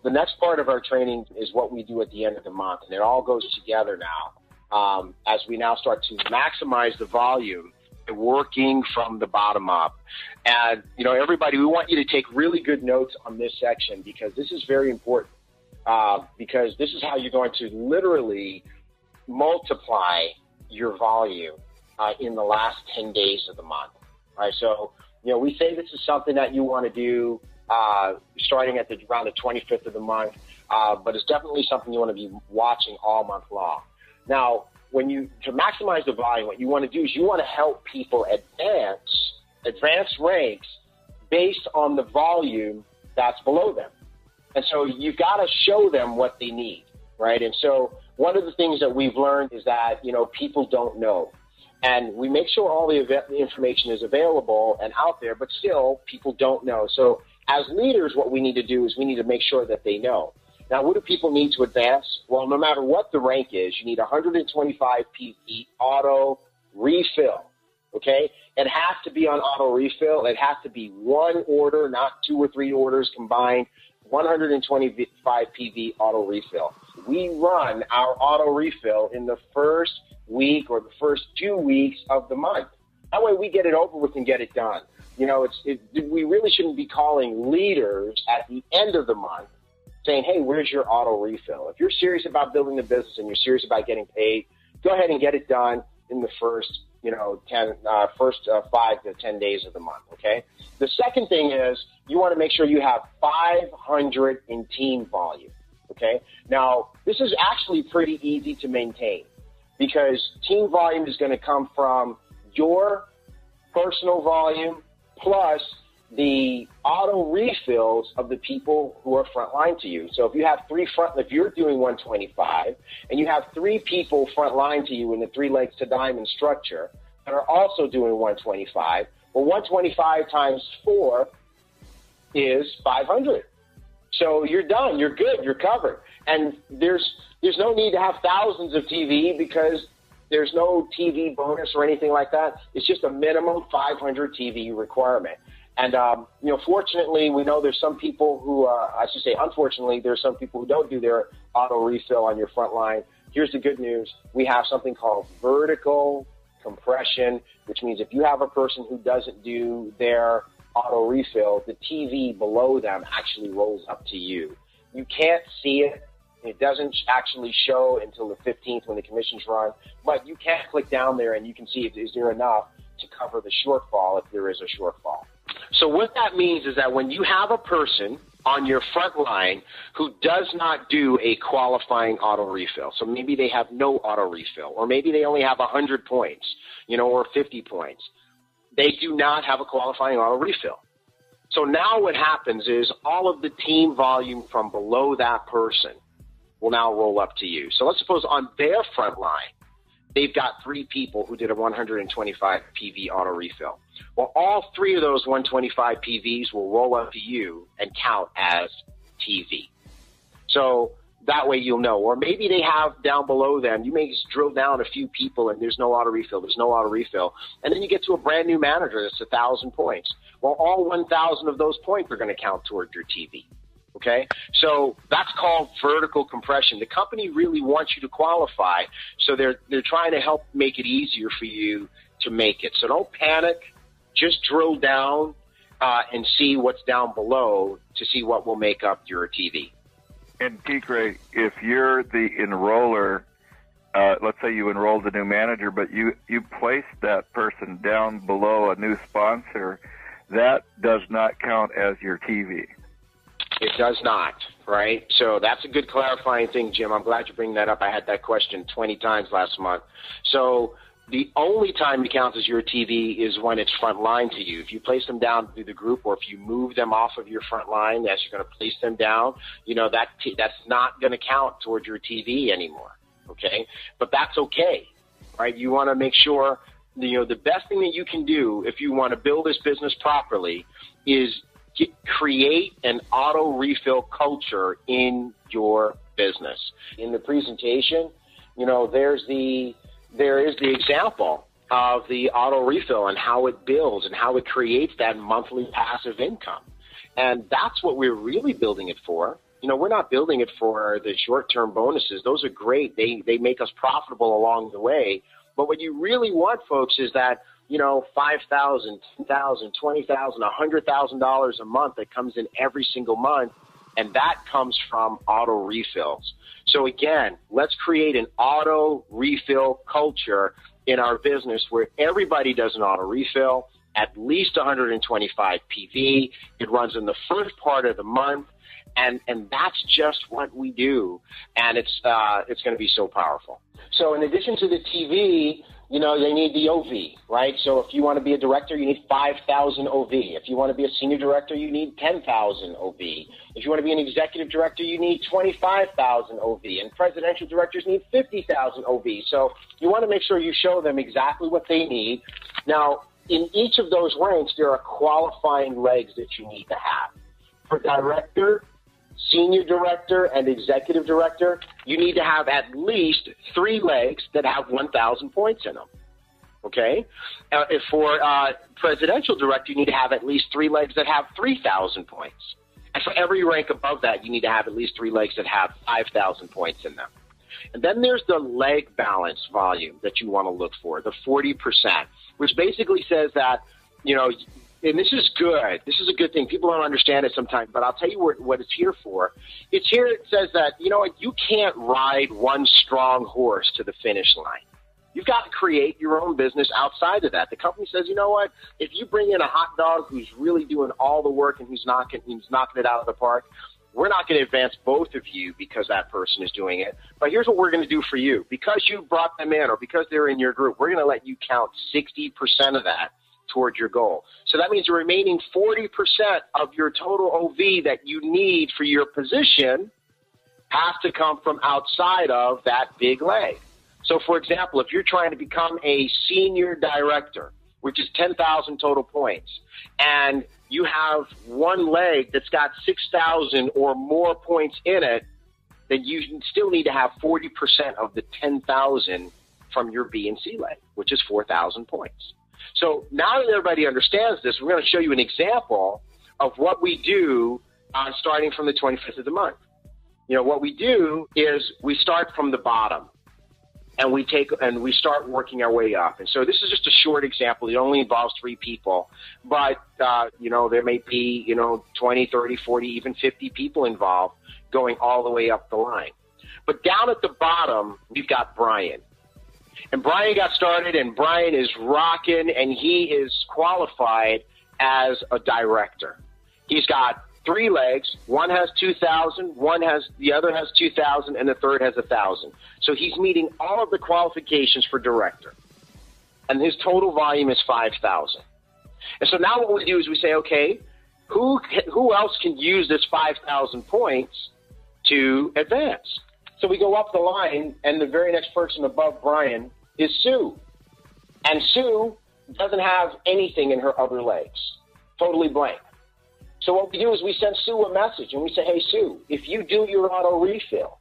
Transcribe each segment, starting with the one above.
the next part of our training is what we do at the end of the month, and it all goes together now as we now start to maximize the volume, working from the bottom up. And, everybody, we want you to take really good notes on this section because this is very important because this is how you're going to literally multiply your volume in the last 10 days of the month. All right, so, we say this is something that you want to do starting at around the 25th of the month, but it's definitely something you want to be watching all month long. Now, to maximize the volume, what you want to do is you want to help people advance ranks based on the volume that's below them. And so you've got to show them what they need, right? And so one of the things that we've learned is that, people don't know. And we make sure all the information is available and out there, but still people don't know. So as leaders, what we need to do is we need to make sure that they know. Now, what do people need to advance? Well, no matter what the rank is, you need 125 PV auto refill, okay? It has to be on auto refill. It has to be one order, not 2 or 3 orders combined, 125 PV auto refill. We run our auto refill in the first week or the first 2 weeks of the month. That way we get it over with and get it done. We really shouldn't be calling leaders at the end of the month saying, hey, where's your auto refill? If you're serious about building the business and you're serious about getting paid, go ahead and get it done in the first 5 to 10 days of the month, okay? The second thing is you want to make sure you have 500 in team volume, okay? Now, this is actually pretty easy to maintain because team volume is going to come from your personal volume plus the auto refills of the people who are frontline to you. So if you have if you're doing 125 and you have 3 people frontline to you in the 3 legs to diamond structure that are also doing 125, well, 125 times 4 is 500. So you're done. You're good. You're covered. And there's no need to have thousands of TV because there's no TV bonus or anything like that. It's just a minimum 500 TV requirement. And, fortunately, we know there's some people who, unfortunately, there's some people who don't do their auto refill on your front line. Here's the good news. We have something called vertical compression, which means if you have a person who doesn't do their auto refill, the TV below them actually rolls up to you. You can't see it. It doesn't actually show until the 15th when the commissions run, but you can click down there and you can see is there enough to cover the shortfall if there is a shortfall. So what that means is that when you have a person on your front line who does not do a qualifying auto refill, so maybe they have no auto refill, or maybe they only have 100 points, or 50 points, they do not have a qualifying auto refill. So now what happens is all of the team volume from below that person will now roll up to you. So let's suppose on their front line, they've got 3 people who did a 125 PV auto refill. Well, all 3 of those 125 PVs will roll up to you and count as TV. So that way you'll know. Or maybe they have down below them, you may just drill down a few people and there's no auto refill. And then you get to a brand new manager that's 1,000 points. Well, all 1,000 of those points are going to count toward your TV. Okay, so that's called vertical compression. The company really wants you to qualify, so they're trying to help make it easier for you to make it. So don't panic. Just drill down and see what's down below to see what will make up your TV. And Tigre, if you're the enroller, let's say you enrolled a new manager, but you placed that person down below a new sponsor, that does not count as your TV. It does not, right? So that's a good clarifying thing, Jim. I'm glad you bring that up. I had that question 20 times last month. So the only time it counts as your TV is when it's front line to you. If you place them down through the group or if you move them off of your front line as you're going to place them down, that's not going to count towards your TV anymore, okay? But that's okay, right? You want to make sure, the best thing that you can do if you want to build this business properly is create an auto refill culture in your business. In the presentation, there is the example of the auto refill and how it builds and how it creates that monthly passive income. And that's what we're really building it for. we're not building it for the short-term bonuses. Those are great. They make us profitable along the way. But what you really want, folks, is that, $5,000, $10,000, $20,000, $100,000 a month that comes in every single month, and that comes from auto refills. So again, let's create an auto refill culture in our business where everybody does an auto refill, at least 125 PV. It runs in the first part of the month, and that's just what we do, and it's going to be so powerful. So in addition to the TV, they need the OV, right? So if you want to be a director, you need 5,000 OV. If you want to be a senior director, you need 10,000 OV. If you want to be an executive director, you need 25,000 OV. And presidential directors need 50,000 OV. So you want to make sure you show them exactly what they need. Now, in each of those ranks, there are qualifying legs that you need to have. For director, senior director, and executive director, you need to have at least 3 legs that have 1,000 points in them. Okay? For presidential director, you need to have at least 3 legs that have 3,000 points. And for every rank above that, you need to have at least 3 legs that have 5,000 points in them. And then there's the leg balance volume that you want to look for, the 40%, which basically says that, and this is good. This is a good thing. People don't understand it sometimes, but I'll tell you what it's here for. It says that, you can't ride one strong horse to the finish line. You've got to create your own business outside of that. The company says, you know what? If you bring in a hot dog who's really doing all the work and who's knocking it out of the park, we're not going to advance both of you because that person is doing it. But here's what we're going to do for you. Because you brought them in or because they're in your group, we're going to let you count 60% of that toward your goal. So that means the remaining 40% of your total OV that you need for your position have to come from outside of that big leg. So, for example, if you're trying to become a senior director, which is 10,000 total points, and you have one leg that's got 6,000 or more points in it, then you still need to have 40% of the 10,000 from your B and C leg, which is 4,000 points. So now that everybody understands this, we're going to show you an example of what we do starting from the 25th of the month. What we do is we start from the bottom. And we start working our way up. And so this is just a short example. It only involves 3 people. But, there may be, 20, 30, 40, even 50 people involved going all the way up the line. But down at the bottom, we've got Brian. And Brian got started, and Brian is rocking, and he is qualified as a director. He's got 3 legs. One has 2,000, the other has 2,000, and the third has 1,000. So he's meeting all of the qualifications for director. And his total volume is 5,000. And so now what we do is we say, okay, who else can use this 5,000 points to advance? So we go up the line, and the very next person above Brian is Sue. And Sue doesn't have anything in her other legs, totally blank. So what we do is we send Sue a message, and we say, hey, Sue, if you do your auto refill,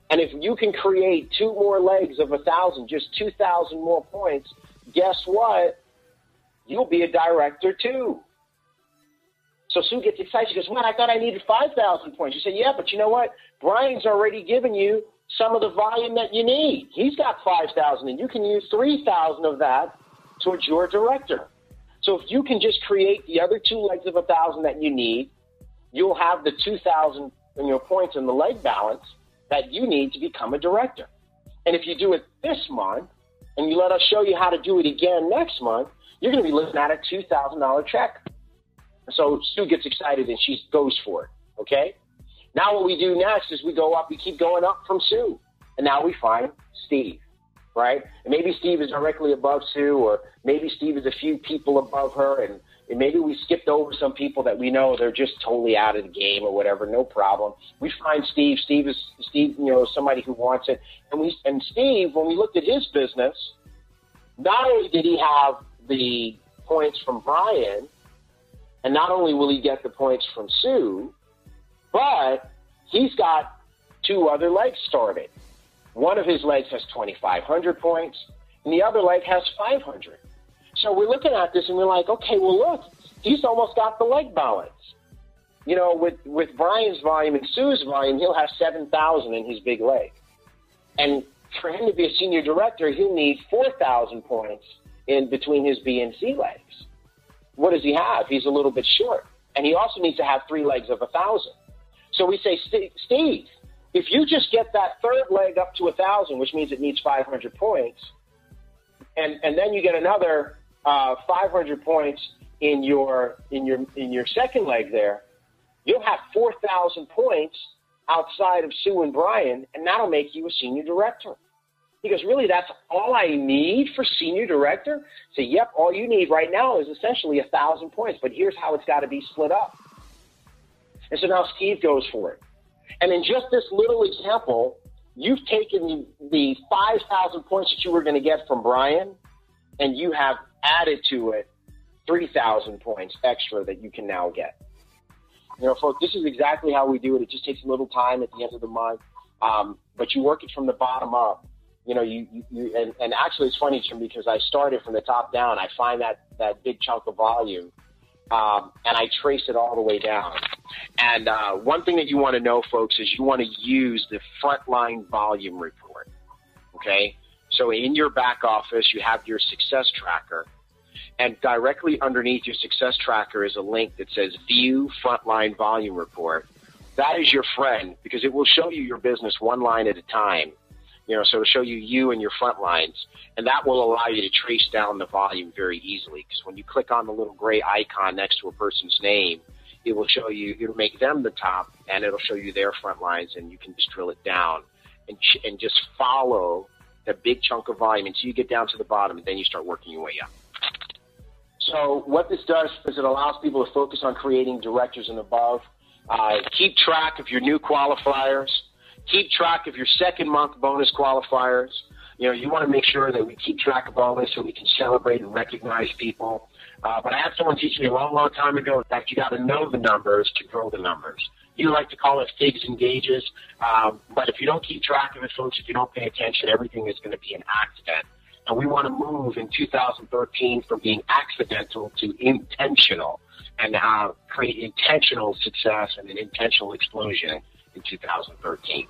and if you can create 2 more legs of 1,000, just 2,000 more points, guess what? You'll be a director too. So Sue gets excited. She goes, man, I thought I needed 5,000 points. You say, yeah, but you know what? Brian's already given you some of the volume that you need. He's got 5,000, and you can use 3,000 of that towards your director. So if you can just create the other 2 legs of 1,000 that you need, you'll have the 2,000 points in the leg balance that you need to become a director. And if you do it this month, and you let us show you how to do it again next month, you're going to be looking at a $2,000 check. So Sue gets excited, and she goes for it, okay? Now what we do next is we keep going up from Sue, and now we find Steve. Right? And maybe Steve is directly above Sue, or maybe Steve is a few people above her, and maybe we skipped over some people that we know they're just totally out of the game or whatever, no problem. We find Steve. Steve is somebody who wants it. And Steve, when we looked at his business, not only did he have the points from Brian, and not only will he get the points from Sue, but he's got 2 other legs started. One of his legs has 2,500 points, and the other leg has 500. So we're looking at this, and we're like, okay, well, look, he's almost got the leg balance. you know, with Brian's volume and Sue's volume, he'll have 7,000 in his big leg. And for him to be a senior director, he'll need 4,000 points in between his B and C legs. What does he have? He's a little bit short. And he also needs to have 3 legs of 1,000. So we say, Steve, if you just get that third leg up to 1,000, which means it needs 500 points, and then you get another 500 points in your second leg there, you'll have 4,000 points outside of Sue and Brian, and that'll make you a senior director. He goes, really, that's all I need for senior director? So, yep, all you need right now is essentially 1,000 points, but here's how it's got to be split up. And so now Steve goes for it. And in just this little example, you've taken the 5,000 points that you were going to get from Brian, and you have added to it 3,000 points extra that you can now get. You know, folks, this is exactly how we do it. It just takes a little time at the end of the month, but you work it from the bottom up. You know, and actually it's funny, Jim, because I started from the top down. I find that big chunk of volume, and I trace it all the way down. And one thing that you want to know, folks, is you want to use the frontline volume report, okay? So in your back office, you have your success tracker, and directly underneath your success tracker is a link that says View Frontline Volume Report. That is your friend, because it will show you your business one line at a time. You know, so it'll show you and your front lines, and that will allow you to trace down the volume very easily, because when you click on the little gray icon next to a person's name, it will show you, it'll make them the top, and it'll show you their front lines, and you can just drill it down and just follow the big chunk of volume until you get down to the bottom, and then you start working your way up. So what this does is it allows people to focus on creating directors and above, keep track of your new qualifiers, keep track of your second month bonus qualifiers. You know, you want to make sure that we keep track of all this so we can celebrate and recognize people. But I had someone teach me a long, long time ago that you got to know the numbers to grow the numbers. You like to call it figs and gauges, but if you don't keep track of it, folks, if you don't pay attention, everything is going to be an accident. And we want to move in 2013 from being accidental to intentional, and create intentional success and an intentional explosion in 2013.